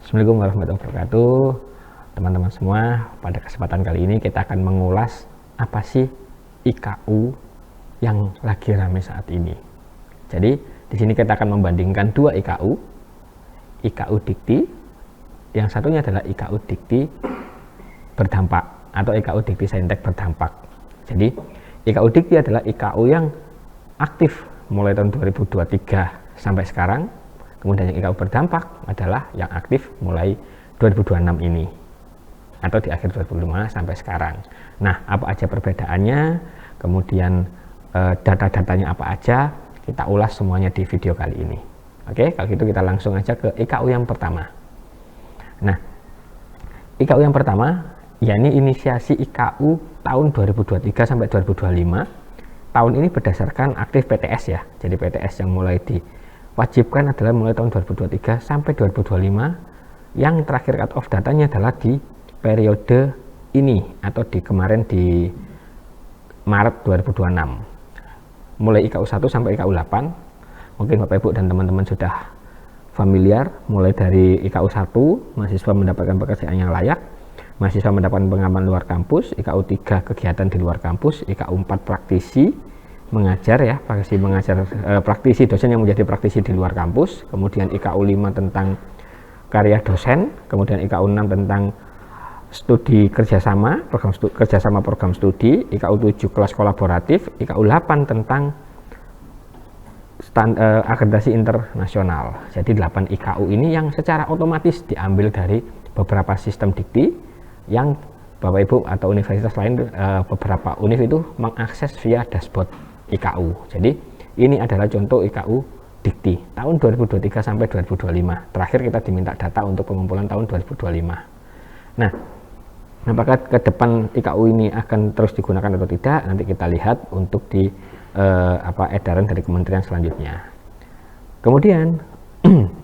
Assalamualaikum warahmatullahi wabarakatuh, teman-teman semua. Pada kesempatan kali ini kita akan mengulas apa sih IKU yang lagi ramai saat ini. Jadi di sini kita akan membandingkan dua IKU dikti. Yang satunya adalah IKU dikti berdampak atau IKU dikti saintek berdampak. Jadi IKU dikti adalah IKU yang aktif mulai tahun 2023 sampai sekarang. Kemudian yang IKU berdampak adalah yang aktif mulai 2026 ini atau di akhir 2005 sampai sekarang. Nah, apa aja perbedaannya, kemudian data-datanya apa aja, kita ulas semuanya di video kali ini. Oke, kalau gitu kita langsung aja ke IKU yang pertama. Nah, IKU yang pertama yakni inisiasi IKU tahun 2023 sampai 2025. Tahun ini berdasarkan aktif PTS ya. Jadi PTS yang mulai diwajibkan adalah mulai tahun 2023 sampai 2025. Yang terakhir cut off datanya adalah di periode ini atau di kemarin di Maret 2026. Mulai IKU 1 sampai IKU 8. Mungkin Bapak Ibu dan teman-teman sudah familiar, mulai dari IKU 1 mahasiswa mendapatkan pekerjaan yang layak, mahasiswa mendapatkan pengalaman luar kampus, IKU 3 kegiatan di luar kampus, IKU 4 praktisi mengajar ya, praktisi dosen yang menjadi praktisi di luar kampus, kemudian IKU 5 tentang karya dosen, kemudian IKU 6 tentang studi kerjasama, program studi, IKU 7 kelas kolaboratif, IKU 8 tentang akreditasi internasional. Jadi 8 IKU ini yang secara otomatis diambil dari beberapa sistem dikti yang Bapak Ibu atau universitas lain, beberapa univ itu mengakses via dashboard IKU. Jadi ini adalah contoh IKU dikti tahun 2023 sampai 2025. Terakhir kita diminta data untuk pengumpulan tahun 2025. Nah, apakah ke depan IKU ini akan terus digunakan atau tidak? Nanti kita lihat untuk di edaran dari kementerian selanjutnya. Kemudian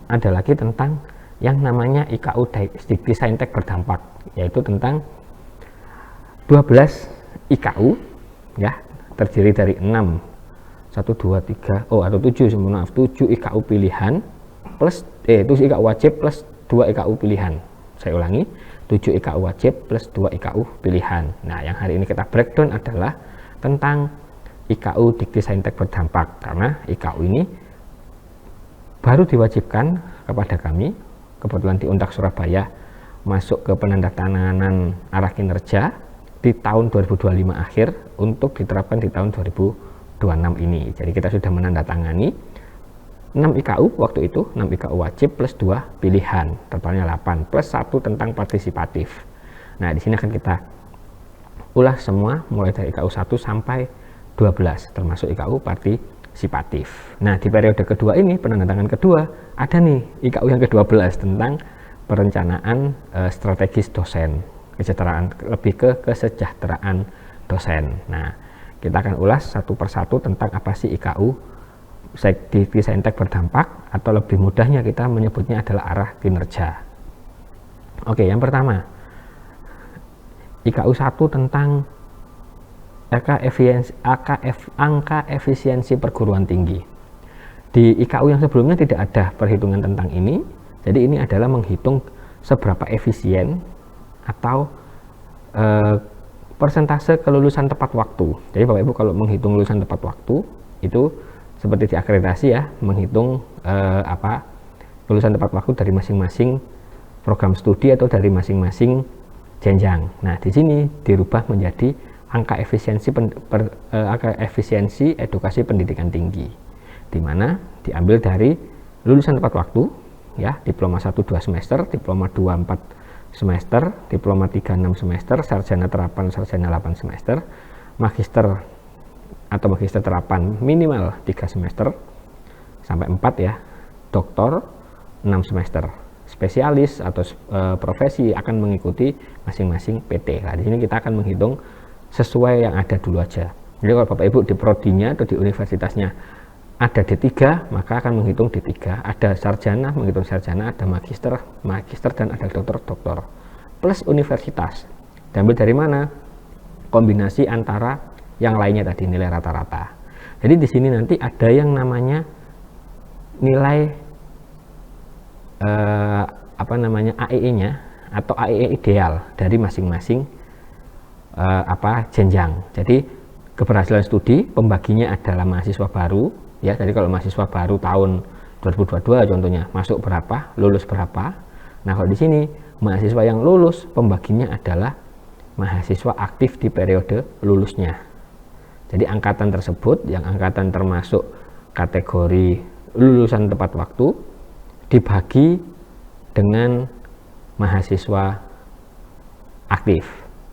ada lagi tentang yang namanya IKU dikti saintek berdampak, yaitu tentang 12 IKU ya, terdiri dari 7 IKU pilihan plus itu IKU wajib plus 2 IKU pilihan. Saya ulangi, 7 IKU wajib plus 2 IKU pilihan. Nah, yang hari ini kita breakdown adalah tentang IKU dikti saintek berdampak, karena IKU ini baru diwajibkan kepada kami, kebetulan di Untak Surabaya masuk ke penandatanganan arah kinerja di tahun 2025 akhir untuk diterapkan di tahun 2026 ini. Jadi kita sudah menandatangani 6 IKU waktu itu, 6 IKU wajib plus 2 pilihan, totalnya 8 plus 1 tentang partisipatif. Nah, di sini akan kita ulas semua mulai dari IKU 1 sampai 12 termasuk IKU partisipatif. Nah, di periode kedua ini, penandatangan kedua, ada nih IKU yang ke-12 tentang perencanaan strategis dosen, lebih ke kesejahteraan dosen. Nah, kita akan ulas satu persatu tentang apa sih IKU dikti saintek berdampak, atau lebih mudahnya kita menyebutnya adalah arah kinerja. Oke, yang pertama IKU 1 tentang angka efisiensi perguruan tinggi. Di IKU yang sebelumnya tidak ada perhitungan tentang ini. Jadi ini adalah menghitung seberapa efisien atau persentase kelulusan tepat waktu. Jadi Bapak Ibu kalau menghitung lulusan tepat waktu itu seperti di akreditasi ya, menghitung lulusan tepat waktu dari masing-masing program studi atau dari masing-masing jenjang. Nah, di sini dirubah menjadi angka efisiensi edukasi pendidikan tinggi, di mana diambil dari lulusan tepat waktu ya, diploma 1 2 semester, diploma 2 4 semester, diploma 3 6 semester, sarjana terapan sarjana 8 semester, magister atau magister terapan minimal 3 semester sampai 4 ya, doktor 6 semester, spesialis atau profesi akan mengikuti masing-masing PT. Nah, di sini kita akan menghitung sesuai yang ada dulu aja. Jadi kalau Bapak Ibu di prodinya atau di universitasnya ada D3, maka akan menghitung D3. Ada sarjana, menghitung sarjana, ada magister, dan ada doktor. Plus universitas. Diambil dari mana? Kombinasi antara yang lainnya tadi, nilai rata-rata. Jadi di sini nanti ada yang namanya nilai AEE-nya atau AEE ideal dari masing-masing jenjang. Jadi keberhasilan studi pembaginya adalah mahasiswa baru ya. Jadi kalau mahasiswa baru tahun 2022 contohnya masuk berapa, lulus berapa. Nah, kalau di sini mahasiswa yang lulus pembaginya adalah mahasiswa aktif di periode lulusnya. Jadi angkatan tersebut yang angkatan termasuk kategori lulusan tepat waktu dibagi dengan mahasiswa aktif.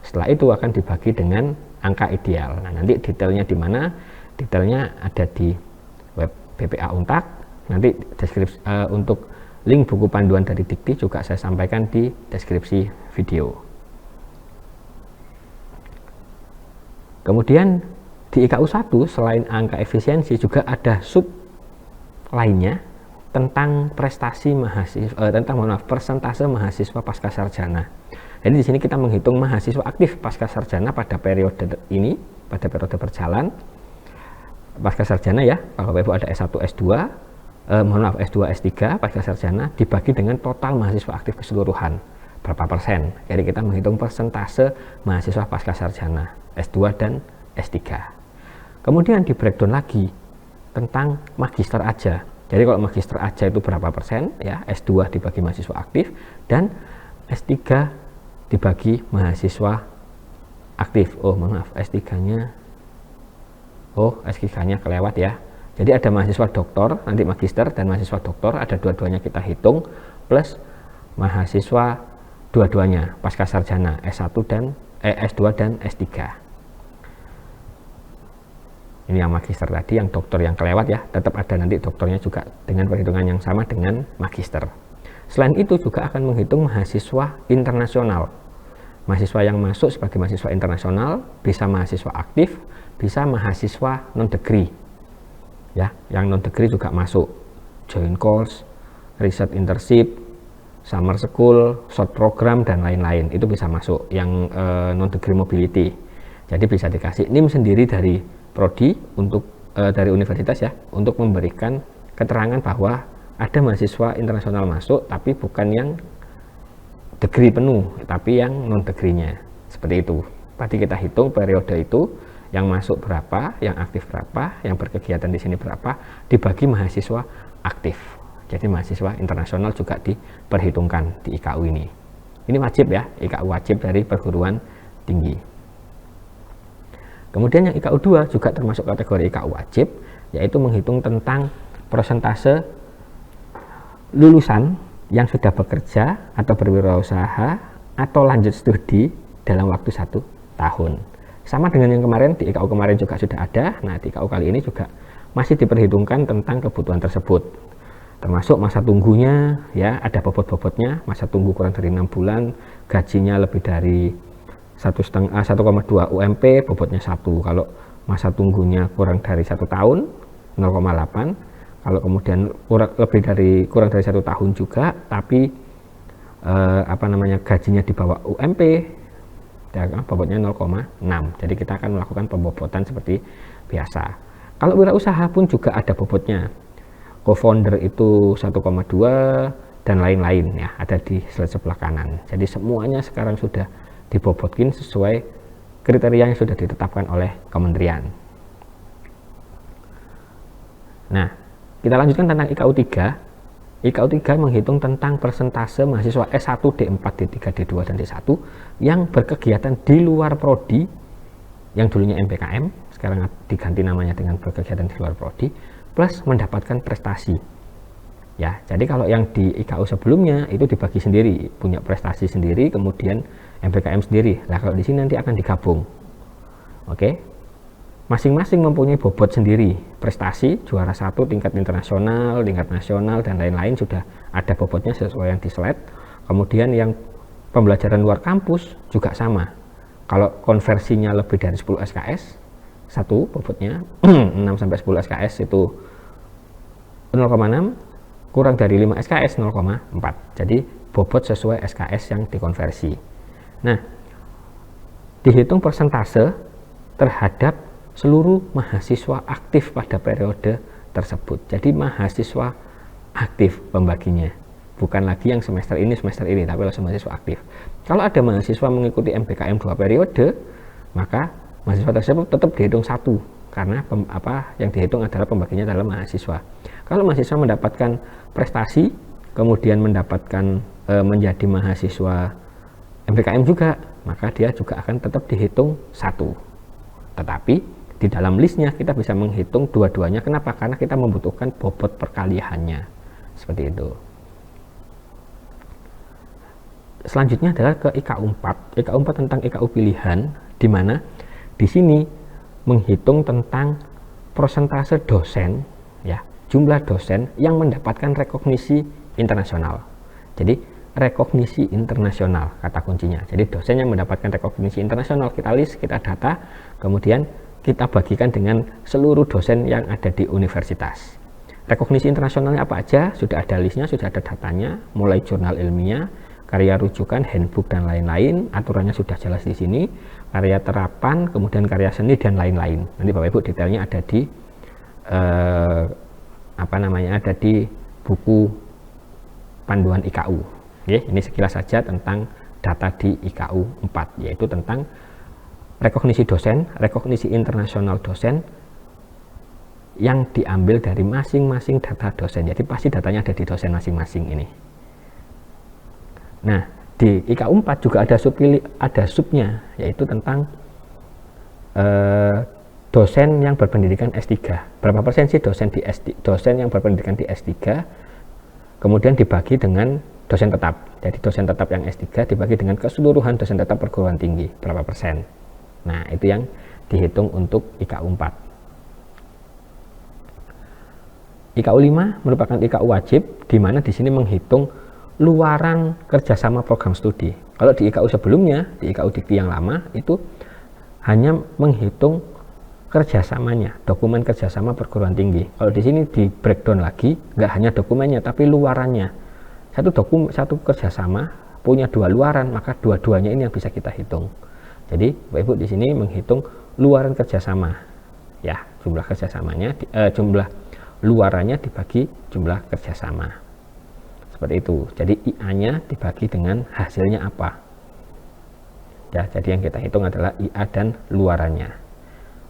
Setelah itu akan dibagi dengan angka ideal. Nah, nanti detailnya di mana? Detailnya ada di web BPA Untak. Nanti deskripsi untuk link buku panduan dari Dikti juga saya sampaikan di deskripsi video. Kemudian di IKU 1 selain angka efisiensi juga ada sub lainnya tentang prestasi mahasiswa, persentase mahasiswa pasca sarjana. Jadi di sini kita menghitung mahasiswa aktif pasca sarjana pada periode ini, pada periode berjalan pasca sarjana ya. Kalau Bapak Ibu ada S1, S2, S2, S3 pasca sarjana dibagi dengan total mahasiswa aktif keseluruhan berapa persen. Jadi kita menghitung persentase mahasiswa pasca sarjana S2 dan S3. Kemudian di breakdown lagi tentang magister aja. Jadi kalau magister aja itu berapa persen ya, S2 dibagi mahasiswa aktif dan S3 dibagi mahasiswa aktif. S3-nya kelewat ya. Jadi ada mahasiswa doktor, nanti magister dan mahasiswa doktor, ada dua-duanya kita hitung plus mahasiswa dua-duanya pasca sarjana S1 dan S2 dan S3. Ini yang magister tadi, yang doktor yang kelewat ya, tetap ada nanti doktornya juga dengan perhitungan yang sama dengan magister. Selain itu juga akan menghitung mahasiswa internasional. Mahasiswa yang masuk sebagai mahasiswa internasional bisa mahasiswa aktif, bisa mahasiswa non-degree. Ya, yang non-degree juga masuk. Joint course, research internship, summer school, short program dan lain-lain. Itu bisa masuk yang non-degree mobility. Jadi bisa dikasih NIM sendiri dari prodi untuk dari universitas ya, untuk memberikan keterangan bahwa ada mahasiswa internasional masuk tapi bukan yang degree penuh, tapi yang non degree-nya. Seperti itu. Tadi kita hitung periode itu yang masuk berapa, yang aktif berapa, yang berkegiatan di sini berapa, dibagi mahasiswa aktif. Jadi mahasiswa internasional juga diperhitungkan di IKU ini. Ini wajib ya, IKU wajib dari perguruan tinggi. Kemudian yang IKU 2 juga termasuk kategori IKU wajib, yaitu menghitung tentang persentase lulusan yang sudah bekerja atau berwirausaha atau lanjut studi dalam waktu 1 tahun. Sama dengan yang kemarin, di IKU kemarin juga sudah ada. Nah, di IKU kali ini juga masih diperhitungkan tentang kebutuhan tersebut. Termasuk masa tunggunya, ya ada bobot-bobotnya, masa tunggu kurang dari 6 bulan, gajinya lebih dari 1,2 UMP, bobotnya 1. Kalau masa tunggunya kurang dari 1 tahun, 0,8. Kalau kemudian kurang dari 1 tahun juga, tapi gajinya di bawah UMP, bobotnya 0,6. Jadi kita akan melakukan pembobotan seperti biasa. Kalau wirausaha pun juga ada bobotnya. Co-founder itu 1,2 dan lain-lain ya, ada di slide sebelah kanan. Jadi semuanya sekarang sudah dibobotkin sesuai kriteria yang sudah ditetapkan oleh kementerian. Nah, kita lanjutkan tentang IKU 3. IKU 3 menghitung tentang persentase mahasiswa S1, D4, D3, D2, dan D1 yang berkegiatan di luar prodi, yang dulunya MPKM, sekarang diganti namanya dengan berkegiatan di luar prodi, plus mendapatkan prestasi. Ya, jadi kalau yang di IKU sebelumnya itu dibagi sendiri, punya prestasi sendiri, kemudian MPKM sendiri. Nah, kalau di sini nanti akan digabung. Oke. Masing-masing mempunyai bobot sendiri. Prestasi juara 1 tingkat internasional, tingkat nasional dan lain-lain sudah ada bobotnya sesuai yang di slide. Kemudian yang pembelajaran luar kampus juga sama. Kalau konversinya lebih dari 10 SKS, satu bobotnya 6 sampai 10 SKS itu 0,6, kurang dari 5 SKS 0,4. Jadi bobot sesuai SKS yang dikonversi. Nah, dihitung persentase terhadap seluruh mahasiswa aktif pada periode tersebut. Jadi mahasiswa aktif pembaginya, bukan lagi yang semester ini, tapi langsung mahasiswa aktif. Kalau ada mahasiswa mengikuti MBKM 2 periode, maka mahasiswa tersebut tetap dihitung 1, karena yang dihitung adalah pembaginya dalam mahasiswa. Kalau mahasiswa mendapatkan prestasi, kemudian mendapatkan menjadi mahasiswa MBKM juga, maka dia juga akan tetap dihitung 1. Tetapi di dalam listnya kita bisa menghitung dua-duanya. Kenapa? Karena kita membutuhkan bobot perkaliannya. Seperti itu. Selanjutnya adalah ke IKU 4. IKU 4 tentang IKU pilihan, di mana di sini menghitung tentang persentase dosen, ya, jumlah dosen yang mendapatkan rekognisi internasional. Jadi rekognisi internasional kata kuncinya. Jadi dosen yang mendapatkan rekognisi internasional kita list, kita data, kemudian kita bagikan dengan seluruh dosen yang ada di universitas. Rekognisi internasionalnya apa aja? Sudah ada listnya, sudah ada datanya, mulai jurnal ilmiah, karya rujukan, handbook dan lain-lain. Aturannya sudah jelas di sini. Karya terapan, kemudian karya seni dan lain-lain. Nanti Bapak Ibu detailnya ada di ada di buku panduan IKU. Oke, ini sekilas saja tentang data di IKU 4, yaitu tentang rekognisi dosen, rekognisi internasional dosen yang diambil dari masing-masing data dosen. Jadi pasti datanya ada di dosen masing-masing ini. Nah, di IKU 4 juga ada subnya, yaitu tentang dosen yang berpendidikan S3. Berapa persen sih dosen yang berpendidikan di S3, kemudian dibagi dengan dosen tetap. Jadi dosen tetap yang S3 dibagi dengan keseluruhan dosen tetap perguruan tinggi, berapa persen. Nah, itu yang dihitung untuk IKU 4. IKU 5 merupakan IKU wajib, di mana di sini menghitung luaran kerjasama program studi. Kalau di IKU sebelumnya, di IKU Dikti yang lama, itu hanya menghitung kerjasamanya, dokumen kerjasama perguruan tinggi. Kalau di sini di breakdown lagi, nggak hanya dokumennya, tapi luarannya. Satu kerjasama punya 2 luaran, maka dua-duanya ini yang bisa kita hitung. Jadi Bapak Ibu di sini menghitung luaran kerjasama, ya, jumlah kerjasamanya, jumlah luarannya dibagi jumlah kerjasama. Seperti itu. Jadi IA-nya dibagi dengan hasilnya apa. Ya, jadi yang kita hitung adalah IA dan luarannya.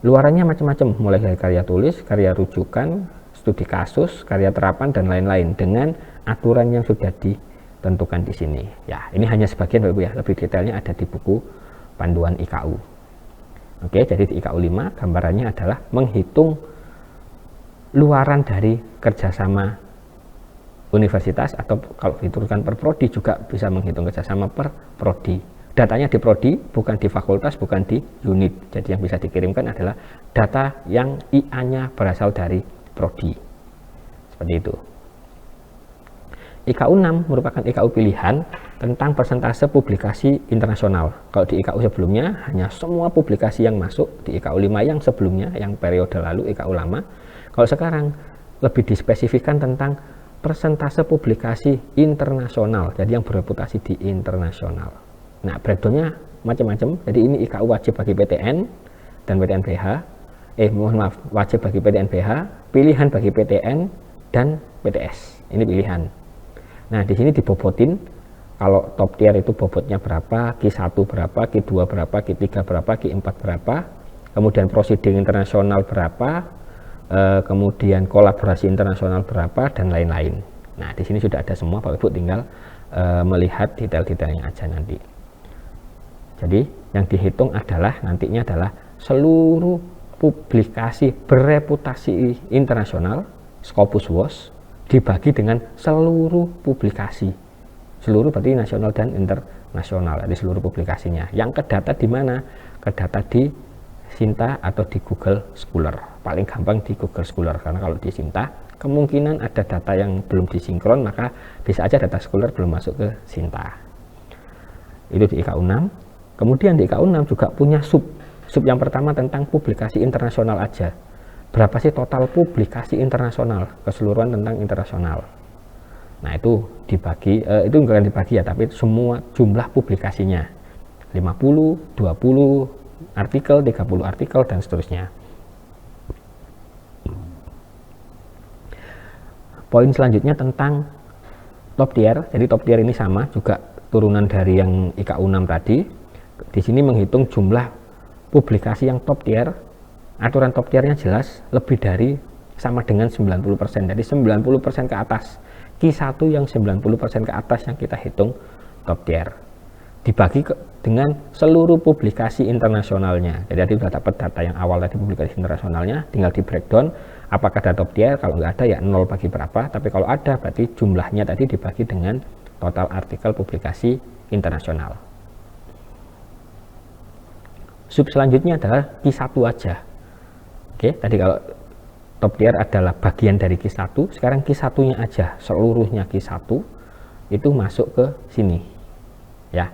Luarannya macam-macam, mulai dari karya tulis, karya rujukan, studi kasus, karya terapan dan lain-lain dengan aturan yang sudah ditentukan di sini. Ya, ini hanya sebagian Bapak Ibu ya, lebih detailnya ada di buku panduan IKU. Oke, jadi di IKU 5 gambarannya adalah menghitung luaran dari kerjasama universitas, atau kalau diturunkan per prodi juga bisa menghitung kerjasama per prodi. Datanya di prodi, bukan di fakultas, bukan di unit. Jadi yang bisa dikirimkan adalah data yang IA-nya berasal dari prodi. Seperti itu. IKU 6 merupakan IKU pilihan tentang persentase publikasi internasional. Kalau di IKU sebelumnya hanya semua publikasi yang masuk, di IKU 5 yang sebelumnya, yang periode lalu IKU lama. Kalau sekarang lebih dispesifikkan tentang persentase publikasi internasional, jadi yang bereputasi di internasional. Nah, breakdownnya macam-macam. Jadi ini IKU wajib bagi PTN dan PTNBH. Wajib bagi PTNBH, pilihan bagi PTN dan PTS. Ini pilihan. Nah, di sini dibobotin, kalau top tier itu bobotnya berapa, Q1 berapa, Q2 berapa, Q3 berapa, Q4 berapa, kemudian proceeding internasional berapa, kemudian kolaborasi internasional berapa, dan lain-lain. Nah, di sini sudah ada semua, Bapak Ibu tinggal melihat detail-detailnya aja nanti. Jadi, yang dihitung adalah nantinya adalah seluruh publikasi bereputasi internasional, Scopus WOS, dibagi dengan seluruh publikasi, seluruh berarti nasional dan internasional, jadi seluruh publikasinya. Yang kedata di mana? Kedata di Sinta atau di Google Scholar. Paling gampang di Google Scholar, karena kalau di Sinta kemungkinan ada data yang belum disinkron, maka bisa aja data Scholar belum masuk ke Sinta. Itu di IKU 6. Kemudian di IKU 6 juga punya sub yang pertama tentang publikasi internasional aja. Berapa sih total publikasi internasional, keseluruhan tentang internasional. Nah, itu dibagi, itu enggak dibagi ya, tapi semua jumlah publikasinya. 50, 20 artikel, 30 artikel, dan seterusnya. Poin selanjutnya tentang top tier. Jadi top tier ini sama juga turunan dari yang IKU 6 tadi. Di sini menghitung jumlah publikasi yang top tier. Aturan top tiernya jelas lebih dari sama dengan 90%. Jadi 90% ke atas. Q1 yang 90% ke atas yang kita hitung top tier. Dibagi dengan seluruh publikasi internasionalnya. Jadi sudah dapat data yang awal tadi publikasi internasionalnya, tinggal di breakdown apakah ada top tier. Kalau nggak ada ya 0 bagi berapa, tapi kalau ada berarti jumlahnya tadi dibagi dengan total artikel publikasi internasional. Sub selanjutnya adalah Q1 aja. Oke, tadi kalau top tier adalah bagian dari Q1, sekarang Q1-nya aja, seluruhnya Q1 itu masuk ke sini. Ya.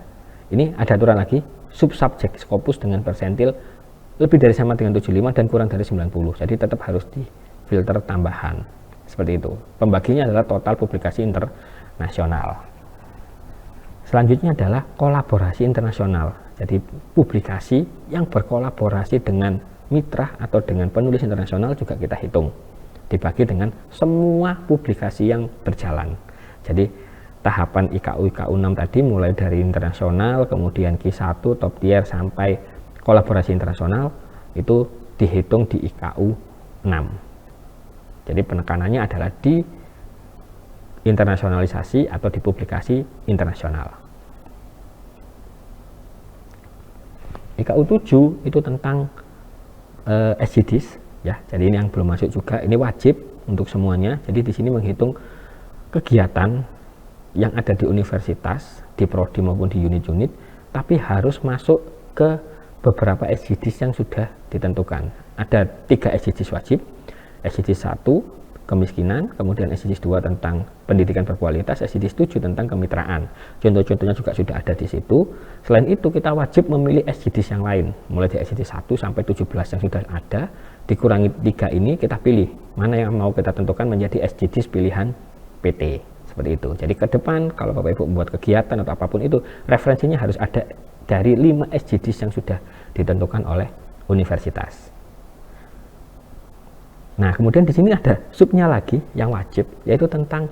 Ini ada aturan lagi, subsubjek Scopus dengan persentil lebih dari sama dengan 75 dan kurang dari 90. Jadi tetap harus di filter tambahan. Seperti itu. Pembaginya adalah total publikasi internasional. Selanjutnya adalah kolaborasi internasional. Jadi publikasi yang berkolaborasi dengan mitra atau dengan penulis internasional juga kita hitung. Dibagi dengan semua publikasi yang berjalan. Jadi tahapan IKU 6 tadi mulai dari internasional, kemudian Q1, top tier sampai kolaborasi internasional itu dihitung di IKU 6. Jadi penekanannya adalah di internasionalisasi atau di publikasi internasional. IKU 7 itu tentang SDGs ya. Jadi ini yang belum masuk juga, ini wajib untuk semuanya. Jadi di sini menghitung kegiatan yang ada di universitas, di prodi maupun di unit-unit, tapi harus masuk ke beberapa SDGs yang sudah ditentukan. Ada 3 SDGs wajib, SDGs 1 kemiskinan, kemudian SDGs 2 tentang pendidikan berkualitas, SDGs 7 tentang kemitraan. Contoh-contohnya juga sudah ada di situ. Selain itu kita wajib memilih SDGs yang lain, mulai dari SDGs 1 sampai 17 yang sudah ada, dikurangi 3 ini kita pilih mana yang mau kita tentukan menjadi SDGs pilihan PT. Seperti itu. Jadi ke depan kalau Bapak Ibu membuat kegiatan atau apapun itu, referensinya harus ada dari 5 SDGs yang sudah ditentukan oleh universitas. Nah, kemudian di sini ada subnya lagi yang wajib, yaitu tentang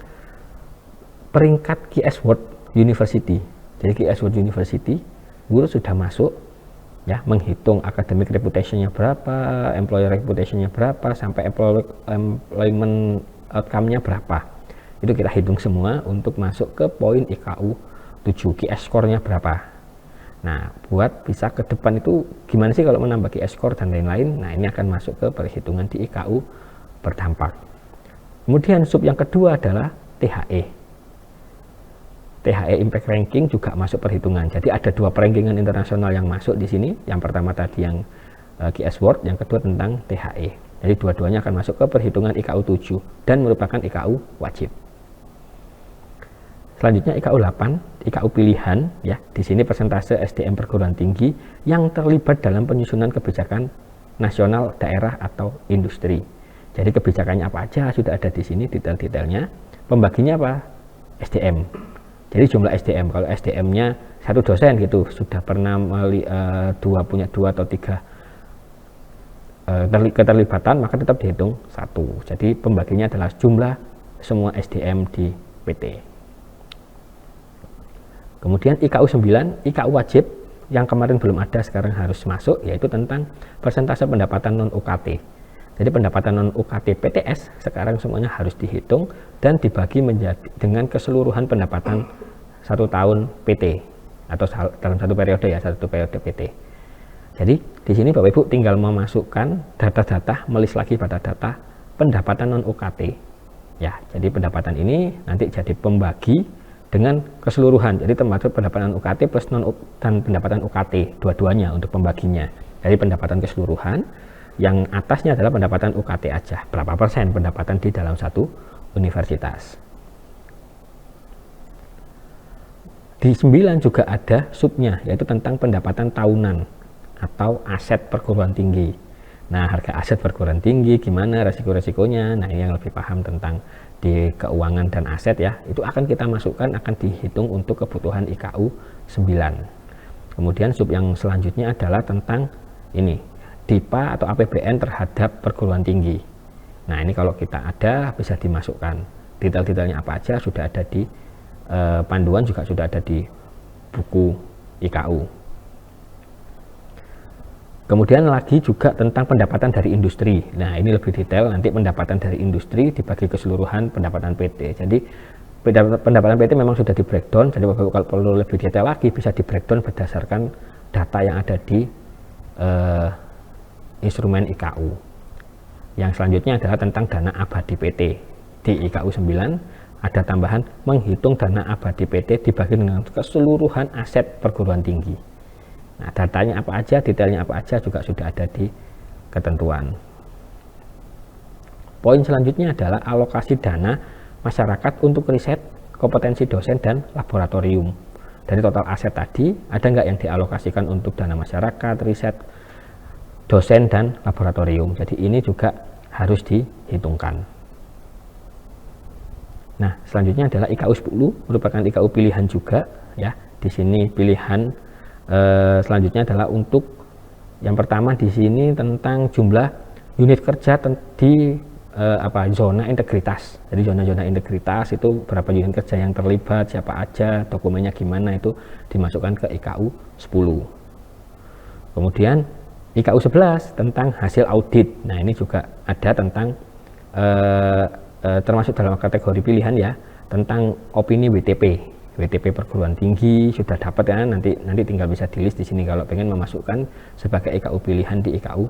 peringkat QS World University. Jadi QS World University, guru sudah masuk ya, menghitung academic reputation-nya berapa, employer reputation-nya berapa, sampai employment outcome-nya berapa. Itu kita hitung semua untuk masuk ke poin IKU 7, QS score-nya berapa. Nah, buat bisa ke depan itu gimana sih kalau menambah QS score dan lain-lain. Nah, ini akan masuk ke perhitungan di IKU berdampak. Kemudian sub yang kedua adalah THE. THE Impact Ranking juga masuk perhitungan. Jadi ada 2 perankingan internasional yang masuk di sini. Yang pertama tadi yang QS World, yang kedua tentang THE. Jadi dua-duanya akan masuk ke perhitungan IKU 7 dan merupakan IKU wajib. Selanjutnya IKU 8, IKU pilihan ya. Di sini persentase SDM perguruan tinggi yang terlibat dalam penyusunan kebijakan nasional, daerah atau industri. Jadi kebijakannya apa aja sudah ada di sini detail-detailnya. Pembaginya apa? SDM. Jadi jumlah SDM. Kalau SDM-nya satu dosen gitu sudah pernah punya 2 atau 3 keterlibatan, maka tetap dihitung 1. Jadi pembaginya adalah jumlah semua SDM di PT. Kemudian IKU 9, IKU wajib yang kemarin belum ada sekarang harus masuk, yaitu tentang persentase pendapatan non-UKT. Jadi pendapatan non-UKT PTS sekarang semuanya harus dihitung dan dibagi menjadi dengan keseluruhan pendapatan 1 tahun PT atau dalam 1 periode ya, 1 periode PT. Jadi di sini Bapak Ibu tinggal memasukkan data-data, melis lagi pada data pendapatan non-UKT. Ya, jadi pendapatan ini nanti jadi pembagi dengan keseluruhan. Jadi termasuk pendapatan UKT plus dan pendapatan UKT, dua-duanya untuk pembaginya. Jadi pendapatan keseluruhan, yang atasnya adalah pendapatan UKT aja. Berapa persen pendapatan di dalam satu universitas. Di 9 juga ada subnya, yaitu tentang pendapatan tahunan atau aset perguruan tinggi. Nah, harga aset perguruan tinggi gimana, resiko-resikonya. Nah, ini yang lebih paham tentang di keuangan dan aset ya, itu akan kita masukkan, akan dihitung untuk kebutuhan IKU 9. Kemudian sub yang selanjutnya adalah tentang ini, DIPA atau APBN terhadap perguruan tinggi. Nah, ini kalau kita ada bisa dimasukkan. Detail-detailnya apa aja sudah ada di panduan juga sudah ada di buku IKU. Kemudian lagi juga tentang pendapatan dari industri. Nah, ini lebih detail, nanti pendapatan dari industri dibagi keseluruhan pendapatan PT. Jadi pendapatan PT memang sudah di breakdown, jadi kalau perlu lebih detail lagi bisa di breakdown berdasarkan data yang ada di instrumen IKU. Yang selanjutnya adalah tentang dana abadi PT. Di IKU 9 ada tambahan menghitung dana abadi PT dibagi dengan keseluruhan aset perguruan tinggi. Nah, datanya apa aja, detailnya apa aja juga sudah ada di ketentuan. Poin selanjutnya adalah alokasi dana masyarakat untuk riset, kompetensi dosen, dan laboratorium. Dari total aset tadi, ada nggak yang dialokasikan untuk dana masyarakat, riset, dosen, dan laboratorium. Jadi ini juga harus dihitungkan. Nah, selanjutnya adalah IKU 10, merupakan IKU pilihan juga. Ya, di sini pilihan selanjutnya adalah untuk yang pertama di sini tentang jumlah unit kerja di zona integritas. Jadi zona-zona integritas itu berapa unit kerja yang terlibat, siapa aja, dokumennya gimana, itu dimasukkan ke IKU 10. Kemudian IKU 11 tentang hasil audit. Nah, ini juga ada tentang termasuk dalam kategori pilihan ya, tentang opini WTP perguruan tinggi sudah dapat ya, nanti tinggal bisa di list di sini kalau pengen memasukkan sebagai IKU pilihan di IKU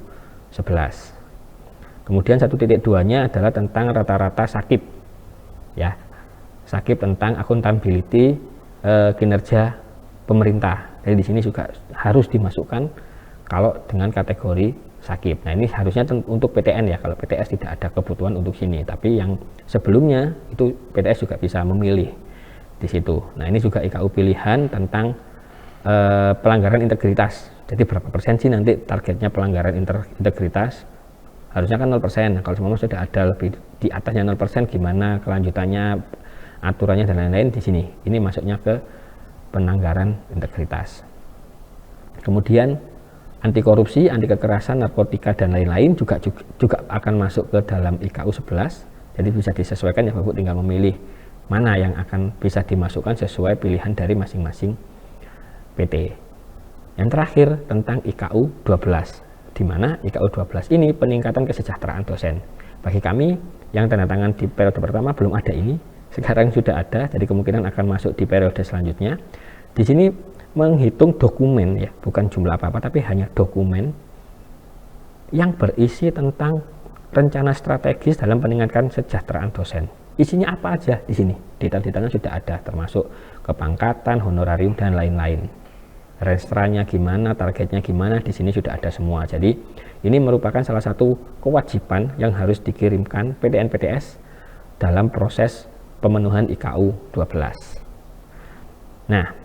11. Kemudian 1.2-nya adalah tentang rata-rata sakit ya, sakit tentang accountability kinerja pemerintah. Jadi di sini juga harus dimasukkan kalau dengan kategori sakit. Nah, ini harusnya untuk PTN ya, kalau PTS tidak ada kebutuhan untuk sini, tapi yang sebelumnya itu PTS juga bisa memilih di situ. Nah, ini juga IKU pilihan tentang pelanggaran integritas. Jadi berapa persen sih nanti targetnya pelanggaran integritas? Harusnya kan 0%. Nah, kalau semua sudah ada lebih di atasnya 0%, gimana kelanjutannya, aturannya dan lain-lain di sini. Ini masuknya ke pelanggaran integritas. Kemudian anti korupsi, anti kekerasan, narkotika dan lain-lain juga akan masuk ke dalam IKU 11. Jadi bisa disesuaikan ya, Bapak tinggal memilih mana yang akan bisa dimasukkan sesuai pilihan dari masing-masing PT. Yang terakhir tentang IKU 12, di mana IKU 12 ini peningkatan kesejahteraan dosen. Bagi kami yang tanda tangan di periode pertama belum ada ini, sekarang sudah ada, jadi kemungkinan akan masuk di periode selanjutnya. Di sini menghitung dokumen ya, bukan jumlah apa-apa, tapi hanya dokumen yang berisi tentang rencana strategis dalam peningkatan kesejahteraan dosen. Isinya apa aja di sini, detail-detailnya sudah ada, termasuk kepangkatan, honorarium dan lain-lain. Restranya gimana, targetnya gimana, di sini sudah ada semua. Jadi ini merupakan salah satu kewajiban yang harus dikirimkan PTN PTS dalam proses pemenuhan IKU 12. Nah,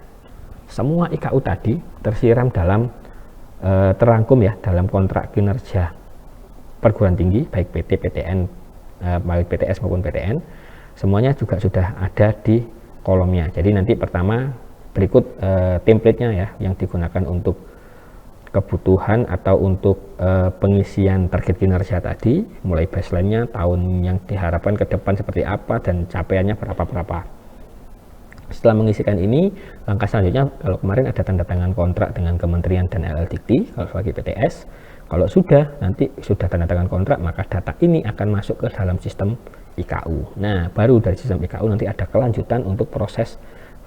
semua IKU tadi tersiram dalam terangkum ya dalam kontrak kinerja perguruan tinggi, baik PT, PTN, baik PTS maupun PTN, semuanya juga sudah ada di kolomnya. Jadi nanti pertama berikut template-nya ya yang digunakan untuk kebutuhan atau untuk pengisian target kinerja tadi, mulai baseline-nya, tahun yang diharapkan ke depan seperti apa, dan capaiannya berapa. Setelah mengisikan ini, langkah selanjutnya kalau kemarin ada tanda tangan kontrak dengan Kementerian dan LLDikti kalau sebagai PTS. Kalau nanti sudah tanda tangan kontrak, maka data ini akan masuk ke dalam sistem IKU. Nah, baru dari sistem IKU nanti ada kelanjutan untuk proses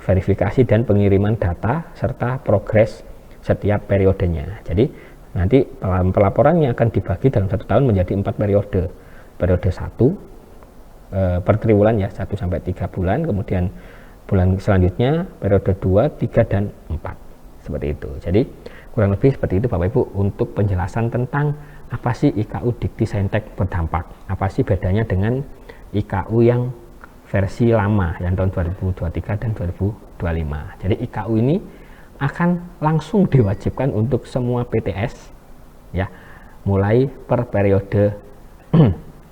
verifikasi dan pengiriman data serta progres setiap periodenya. Jadi nanti pelaporannya akan dibagi dalam 1 tahun menjadi 4 periode. Periode 1 per triwulan ya, 1 sampai 3 bulan, kemudian bulan selanjutnya periode 2, 3 dan 4. Seperti itu. Jadi kurang lebih seperti itu Bapak Ibu untuk penjelasan tentang apa sih IKU Dikti Saintek berdampak. Apa sih bedanya dengan IKU yang versi lama yang tahun 2023 dan 2025. Jadi IKU ini akan langsung diwajibkan untuk semua PTS ya, mulai per periode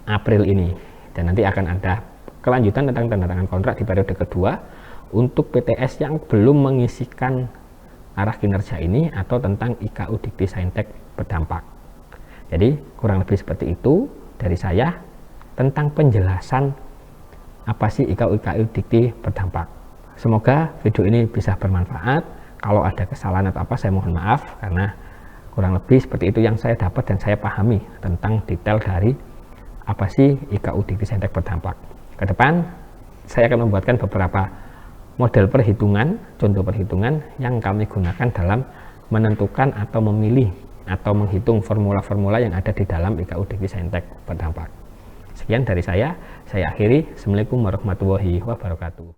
April ini, dan nanti akan ada kelanjutan tentang tanda tangan kontrak di periode kedua untuk PTS yang belum mengisikan arah kinerja ini atau tentang IKU Dikti Saintek berdampak. Jadi kurang lebih seperti itu dari saya tentang penjelasan apa sih IKU Dikti berdampak. Semoga video ini bisa bermanfaat. Kalau ada kesalahan atau apa, saya mohon maaf, karena kurang lebih seperti itu yang saya dapat dan saya pahami tentang detail dari apa sih IKU Dikti Saintek berdampak. Ke depan saya akan membuatkan beberapa model perhitungan, contoh perhitungan yang kami gunakan dalam menentukan atau memilih atau menghitung formula-formula yang ada di dalam IKU Dikti Saintek berdampak. Sekian dari saya akhiri. Assalamualaikum warahmatullahi wabarakatuh.